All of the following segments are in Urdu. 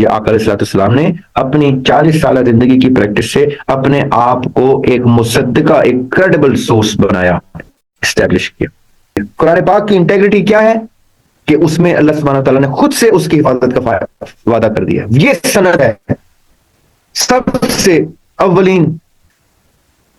یہ آقا علیہ السلام نے اپنی 40 سالہ زندگی کی پریکٹس سے اپنے آپ کو ایک مصدقہ، ایک کریڈیبل سورس بنایا، اسٹیبلش کیا۔ قرآن پاک کی انٹیگریٹی کیا ہے کہ اس میں اللہ سبحانہ تعالیٰ نے خود سے اس کی حفاظت کا وعدہ کر دیا۔ یہ سند ہے سب سے اولین،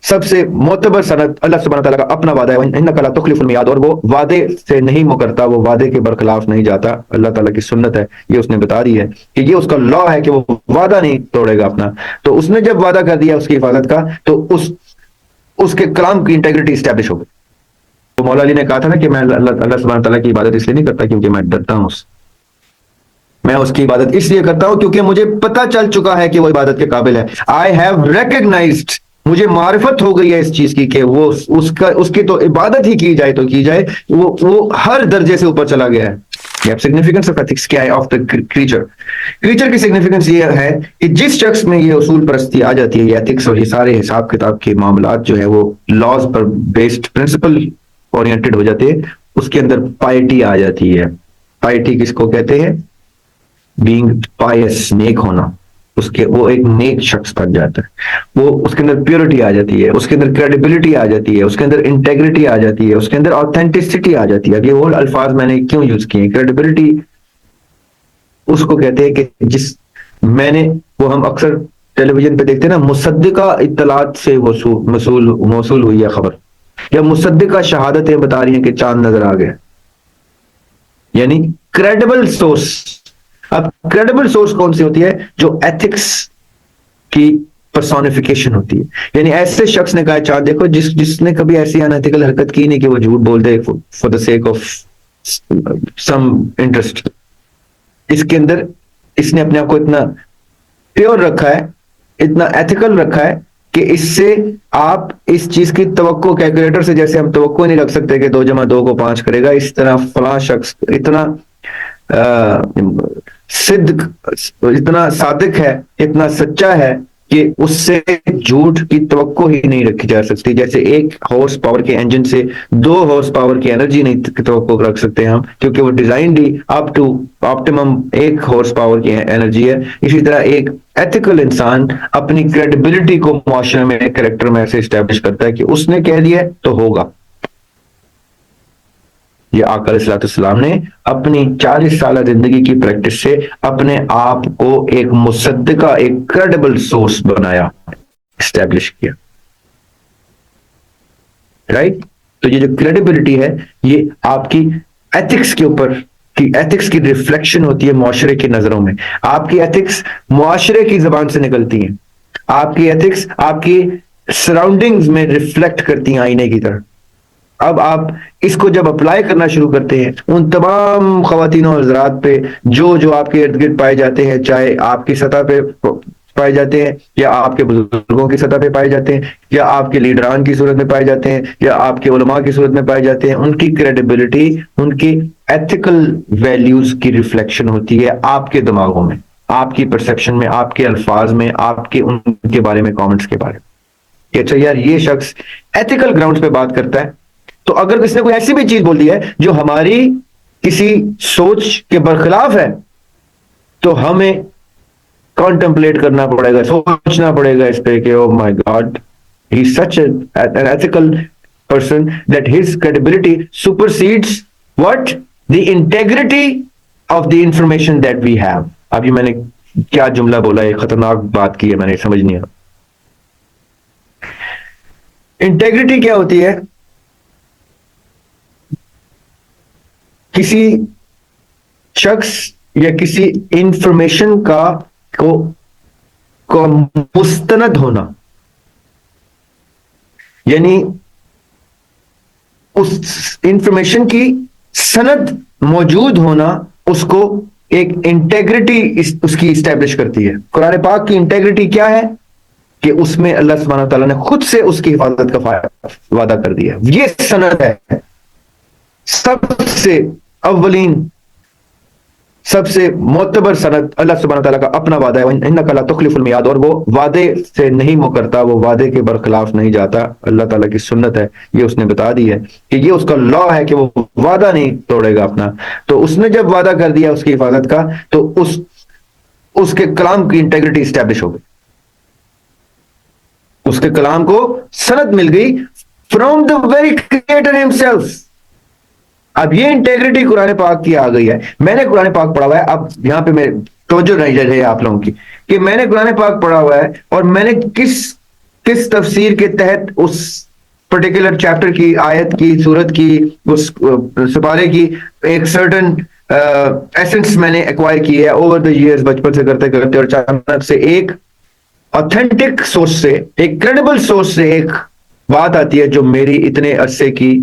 سب سے معتبر سند، اللہ سبحانہ تعالیٰ کا اپنا وعدہ ہے، اِنَّكَ لَا تُخْلِفُ الْمِيعَادَ، اور وہ وعدے سے نہیں مکرتا، وہ وعدے کے برخلاف نہیں جاتا۔ اللہ تعالیٰ کی سنت ہے، یہ اس نے بتا دی ہے کہ یہ اس کا لا ہے کہ وہ وعدہ نہیں توڑے گا اپنا۔ تو اس نے جب وعدہ کر دیا اس کی حفاظت کا، تو اس کے کلام کی انٹیگریٹی اسٹیبلش ہو گئی۔ تو مولا علی نے کہا تھا نا کہ میں اللہ سبحانہ تعالیٰ کی عبادت اس لیے نہیں کرتا کیونکہ میں ڈرتا ہوں میں اس کی عبادت اس لیے کرتا ہوں کیونکہ مجھے پتہ چل چکا ہے کہ وہ عبادت کے قابل ہے۔ آئی ہیو ریکگنائزڈ، مجھے معرفت ہو گئی ہے اس چیز کی کہ وہ اس کی تو عبادت ہی کی جائے تو کی جائے، وہ ہر درجے سے اوپر چلا گیا ہے۔ سگنیفیکنس آف ایتھکس کیا ہے؟ آف دا کریچر کی سگنیفیکنس یہ ہے کہ جس شخص میں یہ اصول پرستی آ جاتی ہے، یہ ایتھکس اور یہ سارے حساب کتاب کے معاملات جو ہے وہ لاز پر بیسڈ، پرنسپل اورینٹڈ ہو جاتے ہیں، اس کے اندر پائٹی آ جاتی ہے۔ پائٹی کس کو کہتے ہیں؟ بینگ پائس، نیک ہونا، وہ ایک نیک شخص بن جاتا ہے، وہ اس کے اندر پیورٹی آ جاتی ہے، اس کے اندر کریڈیبلٹی آ جاتی ہے، اس کے اندر انٹیگریٹی آ جاتی ہے، اس کے اندر آتھینٹسٹی آ جاتی ہے۔ اب یہ وہ الفاظ میں نے کیوں یوز کیے ہیں؟ کریڈیبلٹی اس کو کہتے ہیں کہ وہ ہم اکثر ٹیلی ویژن پہ دیکھتے ہیں نا، مصدقہ اطلاعات سے موصول ہوئی ہے خبر، یا مصدقہ شہادتیں بتا رہی ہیں کہ چاند نظر آ گیا، یعنی کریڈیبل سورس۔ اب کریڈیبل سورس کون سی ہوتی ہے؟ جو ایتھکس کی پرسونیفیکیشن ہوتی ہے، یعنی ایسے شخص نے کہا چاند دیکھو، جس نے کبھی ایسی انیتھیکل حرکت کی نہیں کہ وہ جھوٹ بول دے for the sake of some interest. اس کے اندر اس نے اپنے آپ کو اتنا پیور رکھا ہے، اتنا ایتھیکل رکھا ہے کہ اس سے آپ اس چیز کی توقع، کیلکولیٹر سے جیسے ہم توقع نہیں رکھ سکتے کہ 2 + 2 = 5 کرے گا، اس طرح فلاں شخص اتنا اتنا صادق ہے، اتنا سچا ہے کہ اس سے جھوٹ کی توقع ہی نہیں رکھی جا سکتی۔ جیسے 1 ہارس پاور کے انجن سے 2 ہارس پاور کی انرجی نہیں توقع رکھ سکتے ہم، کیونکہ وہ ڈیزائن ہی up to optimum 1 horse power کی انرجی ہے۔ اسی طرح ایک ایتھیکل انسان اپنی کریڈیبلٹی کو معاشرے میں، کریکٹر میں ایسے اسٹیبلش کرتا ہے کہ اس نے کہہ دیا تو ہوگا۔ یہ آقا علیہ السلام نے اپنی 40 سالہ زندگی کی پریکٹس سے اپنے آپ کو ایک مصدقہ، ایک کریڈیبل سورس بنایا، اسٹیبلش کیا، رائٹ؟ تو یہ جو کریڈیبلٹی ہے یہ آپ کی ایتھکس کے اوپر ایتھکس کی ریفلیکشن ہوتی ہے معاشرے کی نظروں میں۔ آپ کی ایتھکس معاشرے کی زبان سے نکلتی ہیں، آپ کی ایتھکس آپ کی سراؤنڈنگز میں ریفلیکٹ کرتی ہیں آئینے کی طرح۔ اب آپ اس کو جب اپلائی کرنا شروع کرتے ہیں ان تمام خواتین و حضرات پہ جو آپ کے ارد گرد پائے جاتے ہیں، چاہے آپ کی سطح پہ پائے جاتے ہیں، یا آپ کے بزرگوں کی سطح پہ پائے جاتے ہیں، یا آپ کے لیڈران کی صورت میں پائے جاتے ہیں، یا آپ کے علماء کی صورت میں پائے جاتے ہیں، ان کی کریڈیبلٹی، ان کی ایتھیکل ویلیوز کی ریفلیکشن ہوتی ہے آپ کے دماغوں میں، آپ کی پرسیپشن میں، آپ کے الفاظ میں، آپ کے ان کے بارے میں، کامنٹس کے بارے میں کہ اچھا یار یہ شخص ایتھیکل گراؤنڈز پہ بات کرتا ہے۔ تو اگر کسی نے کوئی ایسی بھی چیز بول دی ہے جو ہماری کسی سوچ کے برخلاف ہے تو ہمیں کانٹمپلیٹ کرنا پڑے گا، سوچنا پڑے گا اس پہ کہ oh my God, he is such an ethical person that his credibility supersedes what the integrity of the information that we have. ابھی میں نے کیا جملہ بولا ہے، خطرناک بات کی ہے میں نے، سمجھ نہیں آ۔ انٹیگریٹی کیا ہوتی ہے؟ کسی شخص یا کسی انفارمیشن کو مستند ہونا، یعنی اس انفارمیشن کی سند موجود ہونا اس کو ایک انٹیگریٹی اس کی اسٹیبلش کرتی ہے۔ قرآن پاک کی انٹیگریٹی کیا ہے کہ اس میں اللہ سبحانہ تعالیٰ نے خود سے اس کی حفاظت کا وعدہ کر دیا۔ یہ سند ہے سب سے اولین، سب سے معتبر سند، اللہ سبحانہ تعالیٰ کا اپنا وعدہ ہے، اِنَّكَ لَا تُخْلِفُ الْمِيعَادَ، اور وہ وعدے سے نہیں مکرتا، وہ وعدے کے برخلاف نہیں جاتا۔ اللہ تعالیٰ کی سنت ہے، یہ اس نے بتا دی ہے کہ یہ اس کا لا ہے کہ وہ وعدہ نہیں توڑے گا اپنا۔ تو اس نے جب وعدہ کر دیا اس کی حفاظت کا، تو اس کے کلام کی انٹیگریٹی اسٹیبلش ہو گئی, اس کے کلام کو سند مل گئی from the very creator himself. اب یہ انٹیگریٹی قرآن پاک کی آ گئی ہے. میں نے قرآن پاک پڑھا ہوا ہے, اب یہاں پہ میں توجہ نہیں رہے آپ لوگوں کی کہ میں نے قرآن پاک پڑھا ہوا ہے اور میں نے کس تفسیر کے تحت اس پرٹیکولر چیپٹر کی, آیت کی, سورت کی, اس سپارے کی ایک سرٹن ایسنس میں نے ایکوائر کی ہے اوور دا ایئرز, بچپن سے کرتے کرتے, اور اچانک سے ایک اوتھینٹک سورس سے, ایک کریڈیبل سورس سے ایک بات آتی ہے جو میری اتنے عرصے کی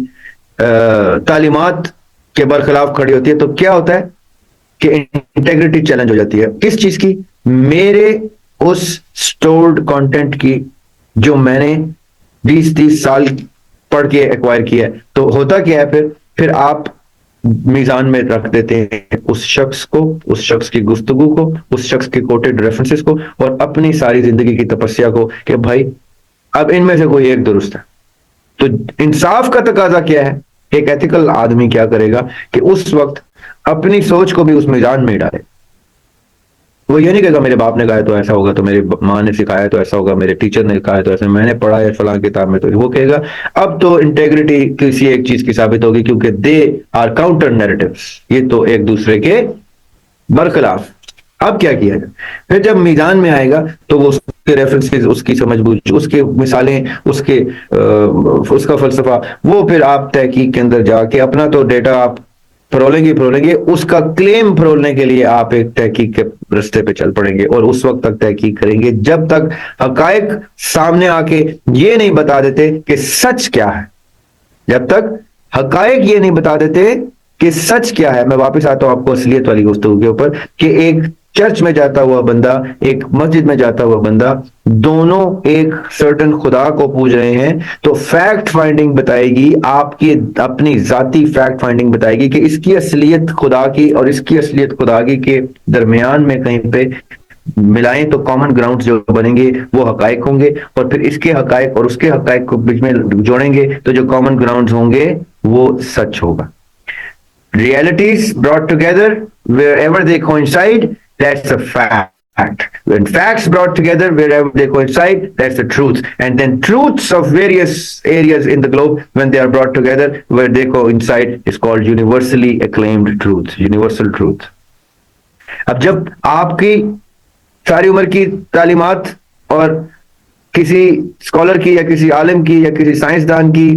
تعلیمات کے برخلاف کھڑی ہوتی ہے. تو کیا ہوتا ہے کہ انٹیگریٹی چیلنج ہو جاتی ہے. کس چیز کی؟ میرے اس سٹورڈ کانٹینٹ کی جو میں نے 20-30 سال پڑھ کے ایکوائر کیا ہے. تو ہوتا کیا ہے پھر آپ میزان میں رکھ دیتے ہیں اس شخص کو, اس شخص کی گفتگو کو, اس شخص کے کوٹڈ ریفرنسز کو, اور اپنی ساری زندگی کی تپسیا کو کہ بھائی اب ان میں سے کوئی ایک درست ہے. تو انصاف کا تقاضا کیا ہے؟ ایک ایتھیکل آدمی کیا کرے گا کہ اس وقت اپنی سوچ کو بھی اس میدان میں ڈالے. وہ یہ نہیں کہے گا میرے باپ نے کہا تو ایسا ہوگا, تو میری ماں نے سکھایا تو ایسا ہوگا, میرے ٹیچر نے کہا تو ایسا, میں نے پڑھا ہے فلاں کتاب میں, تو وہ کہے گا اب تو انٹیگریٹی کسی ایک چیز کی ثابت ہوگی کیونکہ دے آر کاؤنٹر نیریٹیوز, یہ تو ایک دوسرے کے برخلاف. اب کیا کیا جائے؟ پھر جب میدان میں آئے گا تو وہ اس کے ریفرنسز, اس کی سمجھ بوجھ, اس کے مثالیں, اس کا فلسفہ, وہ پھر آپ تحقیق کے اندر جا کے اپنا تو ڈیٹا آپ پرولیں گے, اس کا کلیم پرولنے کے لیے آپ ایک تحقیق کے رستے پہ چل پڑیں گے, اور اس وقت تک تحقیق کریں گے جب تک حقائق سامنے آ کے یہ نہیں بتا دیتے کہ سچ کیا ہے. جب تک حقائق یہ نہیں بتا دیتے کہ سچ کیا ہے. میں واپس آتا ہوں آپ کو اصلیت والی گفتگو کے اوپر کہ ایک چرچ میں جاتا ہوا بندہ, ایک مسجد میں جاتا ہوا بندہ, دونوں ایک سرٹن خدا کو پوج رہے ہیں, تو فیکٹ فائنڈنگ بتائے گی, آپ کی اپنی ذاتی فیکٹ فائنڈنگ بتائے گی کہ اس کی اصلیت خدا کی اور اس کی اصلیت خدا کی کے درمیان میں کہیں پہ ملائیں تو کامن گراؤنڈ جو بنیں گے وہ حقائق ہوں گے, اور پھر اس کے حقائق اور اس کے حقائق کو بیچ میں جوڑیں گے تو جو کامن گراؤنڈ ہوں گے وہ سچ ہوگا. Realities brought together wherever they coincide, that's a fact. When facts brought together wherever they coincide, that's the truth. And then truths of various areas in the globe, when they are brought together where they coincide, is called universally acclaimed truth, universal truth. اب جب آپ کی ساری عمر کی تعلیمات اور کسی اسکالر کی یا کسی عالم کی یا کسی سائنسدان کی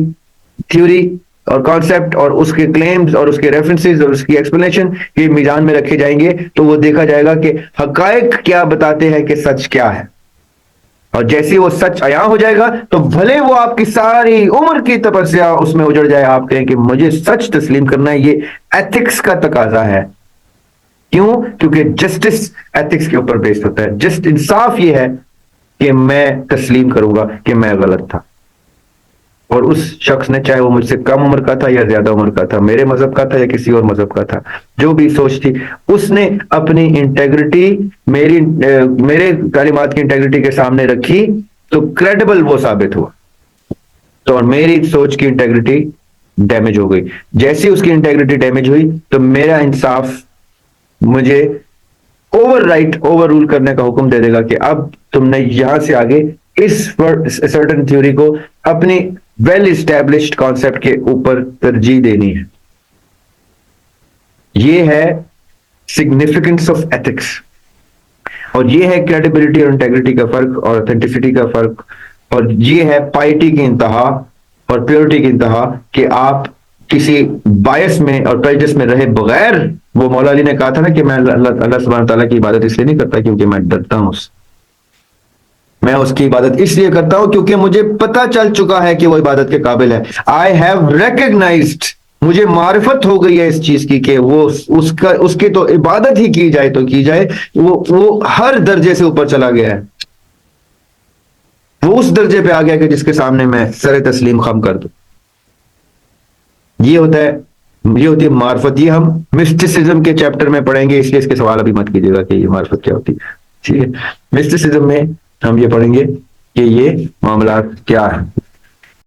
تھیوری اور کانسیپٹ اور اس کے کلیمز اور اس کے ریفرنسز اور اس کی ایکسپلینیشن یہ میزان میں رکھے جائیں گے, تو وہ دیکھا جائے گا کہ حقائق کیا بتاتے ہیں کہ سچ کیا ہے. اور جیسے وہ سچ عیاں ہو جائے گا تو بھلے وہ آپ کی ساری عمر کی تپسیا اس میں اجڑ جائے, آپ کہیں کہ مجھے سچ تسلیم کرنا ہے, یہ ایتھکس کا تقاضا ہے. کیوں؟ کیونکہ جسٹس ایتھکس کے اوپر بیسڈ ہوتا ہے. جسٹ انصاف یہ ہے کہ میں تسلیم کروں گا کہ میں غلط تھا, اور اس شخص نے چاہے وہ مجھ سے کم عمر کا تھا یا زیادہ عمر کا تھا, میرے مذہب کا تھا یا کسی اور مذہب کا تھا, جو بھی سوچ تھی, اس نے اپنی انٹیگریٹی میرے تعلیمات کی انٹیگریٹی کے سامنے رکھی تو کریڈیبل وہ ثابت ہوا. تو اور میری سوچ کی انٹیگریٹی ڈیمیج ہو گئی. جیسی اس کی انٹیگریٹی ڈیمیج ہوئی تو میرا انصاف مجھے اوور رول کرنے کا حکم دے دے گا کہ اب تم نے یہاں سے آگے اس سرٹن تھیوری کو اپنی ویل اسٹیبلشڈ کانسیپٹ کے اوپر ترجیح دینی ہے. یہ ہے سگنیفیکنس آف ایتھکس, اور یہ ہے کریڈیبلٹی اور انٹیگریٹی کا فرق اور اوتھینٹسٹی کا فرق, اور یہ ہے پائٹی کی انتہا اور پیورٹی کی انتہا کہ آپ کسی بائس میں اور پریجس میں رہے بغیر. وہ مولا علی نے کہا تھا نا کہ میں اللہ سبحانہ تعالیٰ کی عبادت اس لیے نہیں کرتا کیونکہ میں ڈرتا ہوں, میں اس کی عبادت اس لیے کرتا ہوں کیونکہ مجھے پتا چل چکا ہے کہ وہ عبادت کے قابل ہے. آئی ہیو ریکگنائزڈ, مجھے معرفت ہو گئی ہے اس چیز کی کہ وہ اس کی تو عبادت ہی کی جائے تو کی جائے, وہ ہر درجے سے اوپر چلا گیا ہے. وہ اس درجے پہ آ گیا کہ جس کے سامنے میں سر تسلیم خم کر دوں. یہ ہوتی ہے معرفت. یہ ہم مسٹسزم کے چیپٹر میں پڑھیں گے, اس لیے اس کے سوال ابھی مت کیجیے گا کہ یہ معرفت کیا ہوتی ہے. ٹھیک ہے, مسٹسزم میں ہم یہ پڑھیں گے کہ یہ معاملات کیا ہے.